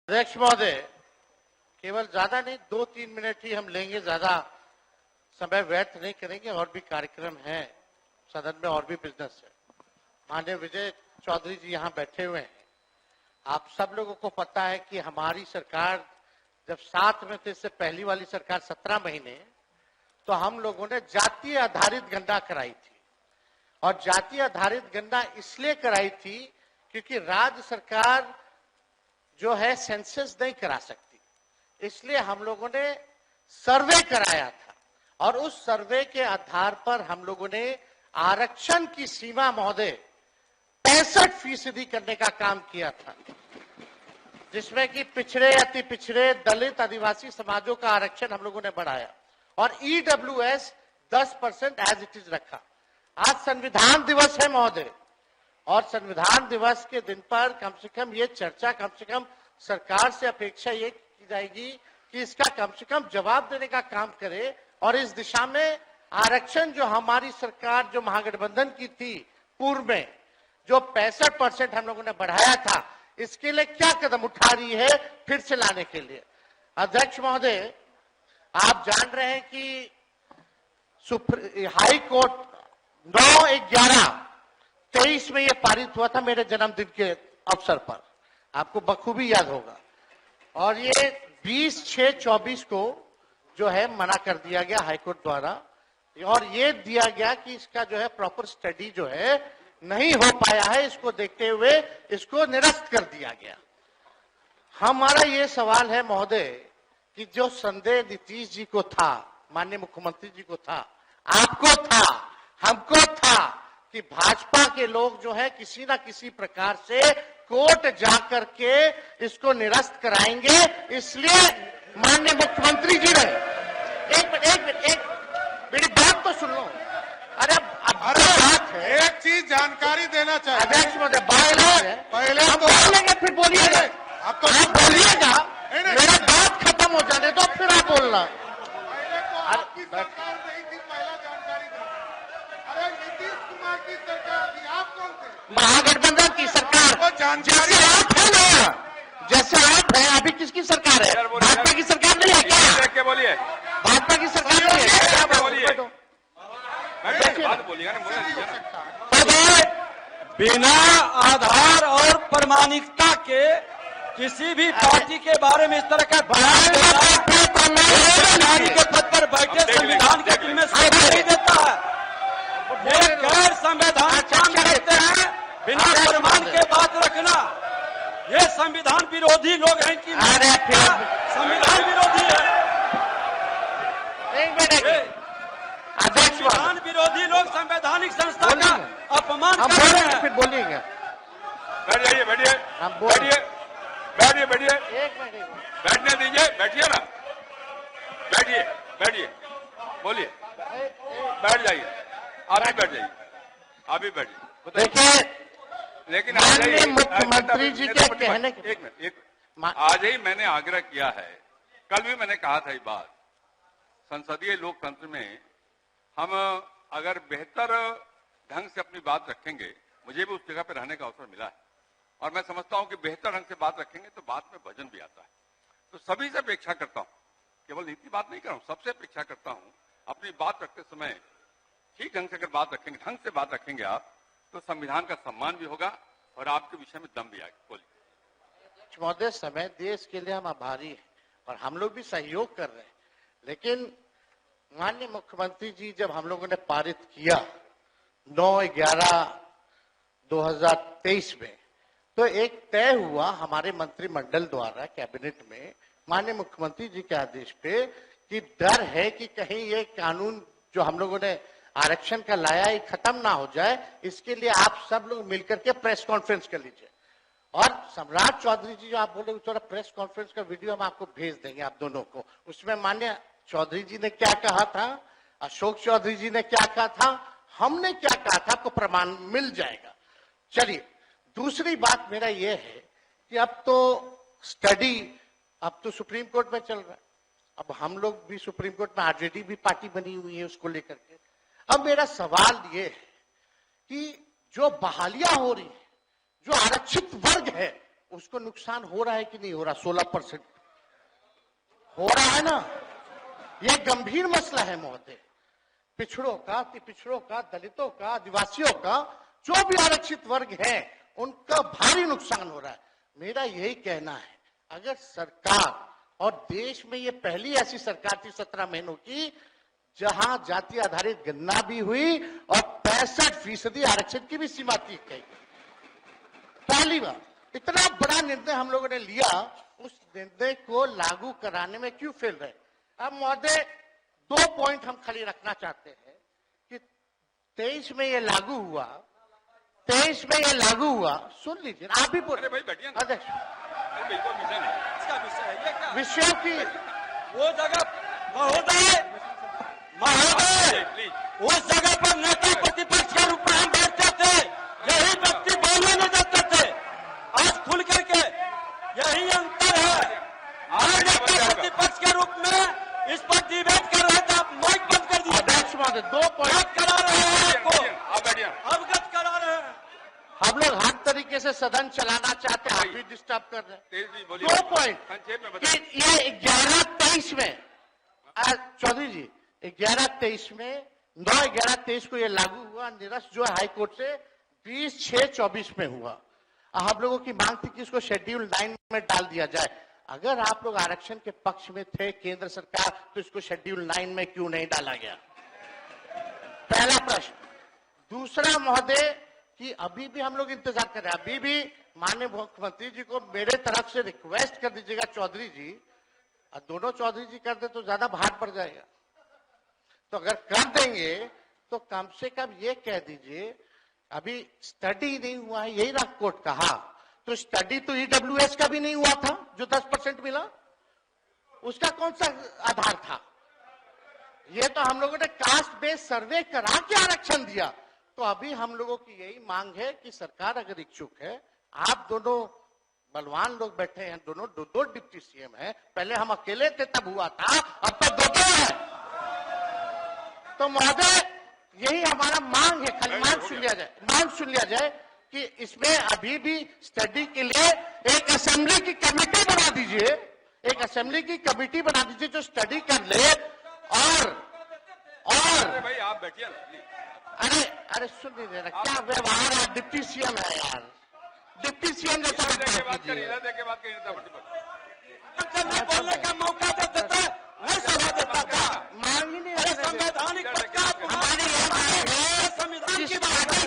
अध्यक्ष महोदय, केवल ज्यादा नहीं 2-3 मिनट ही हम लेंगे, ज्यादा समय व्यर्थ नहीं करेंगे। और भी कार्यक्रम है सदन में, और भी बिजनेस है। माननीय विजय चौधरी जी यहाँ बैठे हुए हैं। आप सब लोगों को पता है कि हमारी सरकार जब 7 में थे, इससे पहली वाली सरकार 17 महीने, तो हम लोगों ने जातीय आधारित गणना कराई थी। और जातीय आधारित गणना इसलिए कराई थी क्योंकि राज्य सरकार जो है सेंसस नहीं करा सकती, इसलिए हम लोगों ने सर्वे कराया था। और उस सर्वे के आधार पर हम लोगों ने आरक्षण की सीमा महोदय 65% करने का काम किया था, जिसमें कि पिछड़े, अति पिछड़े, दलित, आदिवासी समाजों का आरक्षण हम लोगों ने बढ़ाया और ईडब्ल्यूएस 10% एज इट इज रखा। आज संविधान दिवस है महोदय, और संविधान दिवस के दिन पर कम से कम ये चर्चा, कम से कम सरकार से अपेक्षा ये की जाएगी कि इसका कम से कम जवाब देने का काम करे। और इस दिशा में आरक्षण जो हमारी सरकार, जो महागठबंधन की थी पूर्व में, जो 65% हम लोगों ने बढ़ाया था, इसके लिए क्या कदम उठा रही है फिर से लाने के लिए। अध्यक्ष महोदय, आप जान रहे हैं कि हाई कोर्ट 9/11/23 में ये पारित हुआ था, मेरे जन्मदिन के अवसर पर, आपको बखूबी याद होगा। और ये 20/6/24 को जो है मना कर दिया गया हाईकोर्ट द्वारा, और ये दिया गया कि इसका जो है प्रॉपर स्टडी जो है नहीं हो पाया है, इसको देखते हुए इसको निरस्त कर दिया गया। हमारा ये सवाल है महोदय कि जो संदेह नीतीश जी को था, माननीय मुख्यमंत्री जी को था, आपको था, हमको था कि भाजपा के लोग जो है किसी ना किसी प्रकार से कोर्ट जाकर के इसको निरस्त कराएंगे। इसलिए माननीय मुख्यमंत्री जी ने एक मिनट मेरी बात तो सुन लो। अरे बात है, एक चीज जानकारी देना चाहिए अध्यक्ष महोदय, पहले हम बोलेंगे, फिर बोलिएगा। आप तो बोलिएगा, मेरा बात खत्म हो जाने दो, फिर आप बोलना। पहले तो आपकी सरकार नहीं थी, पहला जानकारी देना। अरे नीतीश कुमार की सरकार थी, आप कौन थे? महागठबंधन की सरकार, वो जानकारी जैसे आप है ना, जैसे आप है। अभी किसकी सरकार है? भाजपा की सरकार नहीं है क्या? बोलिए, भाजपा की सरकार नहीं है क्या? बात बोलिएगा ना, बोलने दीजिए ना। बिना आधार और प्रमाणिकता के किसी भी पार्टी के बारे में इस तरह का बयान के पद पर बैठे संविधान के दिल में शोभा नहीं देता है। ये गैर संवैधान काम करते हैं, बिना प्रमाण के बात रखना। ये संविधान विरोधी लोग हैं कि संविधान विरोधी है। संविधान विरोधी लोग संवैधानिक संस्था का अपमान कर रहे हैं। फिर बोलिएगा। बैठ जाइए, बैठिए, एक मिनट बैठने दीजिए, बैठिए ना, बैठिए, बोलिए, बैठ जाइए, आप भी बैठ जाइए, देखिए, लेकिन माननीय मुख्यमंत्री जी के कहने के, एक मिनट, आज ही मैंने आग्रह किया है, कल भी मैंने कहा था ये बात, संसदीय लोकतंत्र में हम अगर बेहतर ढंग से अपनी बात रखेंगे, मुझे भी उस जगह पर रहने का अवसर मिला है, और मैं समझता हूं कि बेहतर ढंग से बात रखेंगे तो बात में वजन भी आता है। तो सभी से अपेक्षा करता हूं, केवल नीति बात नहीं कर रहा हूं, सबसे अपेक्षा करता हूं, अपनी बात रखते समय ठीक ढंग से अगर बात रखेंगे, ढंग से बात रखेंगे आप, तो संविधान का सम्मान भी होगा और आपके विषय में दम भी आएगा। बोलिए महोदय, समय देश के लिए हम आभारी हैं और हम लोग भी सहयोग कर रहे हैं, लेकिन माननीय मुख्यमंत्री जी जब हम लोगों ने पारित किया 9/11/2023 में, तो एक तय हुआ हमारे मंत्रिमंडल द्वारा कैबिनेट में, माननीय मुख्यमंत्री जी के आदेश पे, कि डर है कि कहीं ये कानून जो हम लोगों ने आरक्षण का लाया है खत्म ना हो जाए। इसके लिए आप सब लोग मिलकर के प्रेस कॉन्फ्रेंस कर लीजिए। और सम्राट चौधरी जी जो आप बोले, थोड़ा प्रेस कॉन्फ्रेंस का वीडियो हम आपको भेज देंगे, आप दोनों को। उसमें माननीय चौधरी जी ने क्या कहा था, अशोक चौधरी जी ने क्या कहा था, हमने क्या कहा था, आपको प्रमाण मिल जाएगा। चलिए, दूसरी बात मेरा यह है कि अब तो स्टडी, अब तो सुप्रीम कोर्ट में चल रहा है, अब हम लोग भी सुप्रीम कोर्ट में, आरजेडी भी पार्टी बनी हुई है उसको लेकर के। अब मेरा सवाल ये है कि जो बहालियां हो रही है, जो आरक्षित वर्ग है उसको नुकसान हो रहा है कि नहीं हो रहा? 16% हो रहा है ना। यह गंभीर मसला है महोदय। पिछड़ों का, अति पिछड़ों का, दलितों का, आदिवासियों का, जो भी आरक्षित वर्ग है, उनका भारी नुकसान हो रहा है। मेरा यही कहना है, अगर सरकार, और देश में ये पहली ऐसी सरकार थी 17 महीनों की जहां जाति आधारित गणना भी हुई और 65% आरक्षण की भी सीमा तय की। पहली बार इतना बड़ा निर्णय हम लोगों ने लिया, उस निर्णय को लागू कराने में क्यों फेल रहे? अब महोदय 2 पॉइंट हम खाली रखना चाहते हैं कि 23 में ये लागू हुआ, 23 में ये लागू हुआ। सुन लीजिए, आप भी बोले। भाई बैठिए ना। अध्यक्ष, इसका विषय है ये क्या? विषयों की वो जगह महोदय उस जगह पर नेता प्रतिपक्ष के रूप में हम बैठते थे, यही व्यक्ति बोलने नहीं देते थे। आज खुल करके यही अंतर है। आज नेता प्रतिपक्ष के रूप में इस पर डिबेट कर रहे थे, आप माइक बंद कर दिए। अध्यक्ष महोदय 2 पॉइंट करा रहे हैं, आपको आप बैठिए। अवगत करा रहे हैं। हम लोग हर तरीके से सदन चलाना चाहते हैं, आप भी डिस्टर्ब कर रहे हैं। तेज जी बोलिए। 2 पॉइंट संक्षेप में कि बताइए। ये 11-23 में, चौधरी जी 11-23 में 9-11-23 को ये लागू हुआ। निरस्त जो है हाईकोर्ट से 20/6/24 में हुआ। हम लोगों की मांग थी कि इसको शेड्यूल 9 में डाल दिया जाए। अगर आप लोग आरक्षण के पक्ष में थे केंद्र सरकार, तो इसको शेड्यूल 9 में क्यों नहीं डाला गया? पहला प्रश्न। दूसरा महोदय कि अभी भी हम लोग इंतजार कर रहे हैं, अभी भी माननीय मुख्यमंत्री जी को मेरे तरफ से रिक्वेस्ट कर दीजिएगा चौधरी जी, और दोनों चौधरी जी कर दे तो ज्यादा भार पड़ जाएगा। तो अगर कर देंगे तो कम से कम ये कह दीजिए, अभी स्टडी नहीं हुआ है, यही रात कोर्ट कहा, तो स्टडी तो ईडब्ल्यूएस का भी नहीं हुआ था जो 10% मिला, उसका कौन सा आधार था? ये तो हम लोगों ने कास्ट बेस्ड सर्वे करा के आरक्षण दिया। तो अभी हम लोगों की यही मांग है कि सरकार अगर इच्छुक है, आप दोनों बलवान लोग बैठे हैं, दोनों दो डिप्टी सीएम हैं, पहले हम अकेले थे तब हुआ था, अब तो 2 है। तो महोदय यही हमारा मांग है, खाली मांग सुन लिया जाए कि इसमें अभी भी स्टडी के लिए एक असेंबली की कमेटी बना दीजिए, एक असेंबली की कमेटी बना दीजिए जो स्टडी कर ले। और भाई आप बैठिए। अरे सुन लीजिए ना, क्या व्यवहार है? डिप्टी सीएम है यार, डिप्टी सीएम जैसा बात करिए, बोलने का मौका देता था, नहीं सभा देता था। मांग ही नहीं। संवैधानिक पक्ष का हमारी ये मांग है, संविधान की बात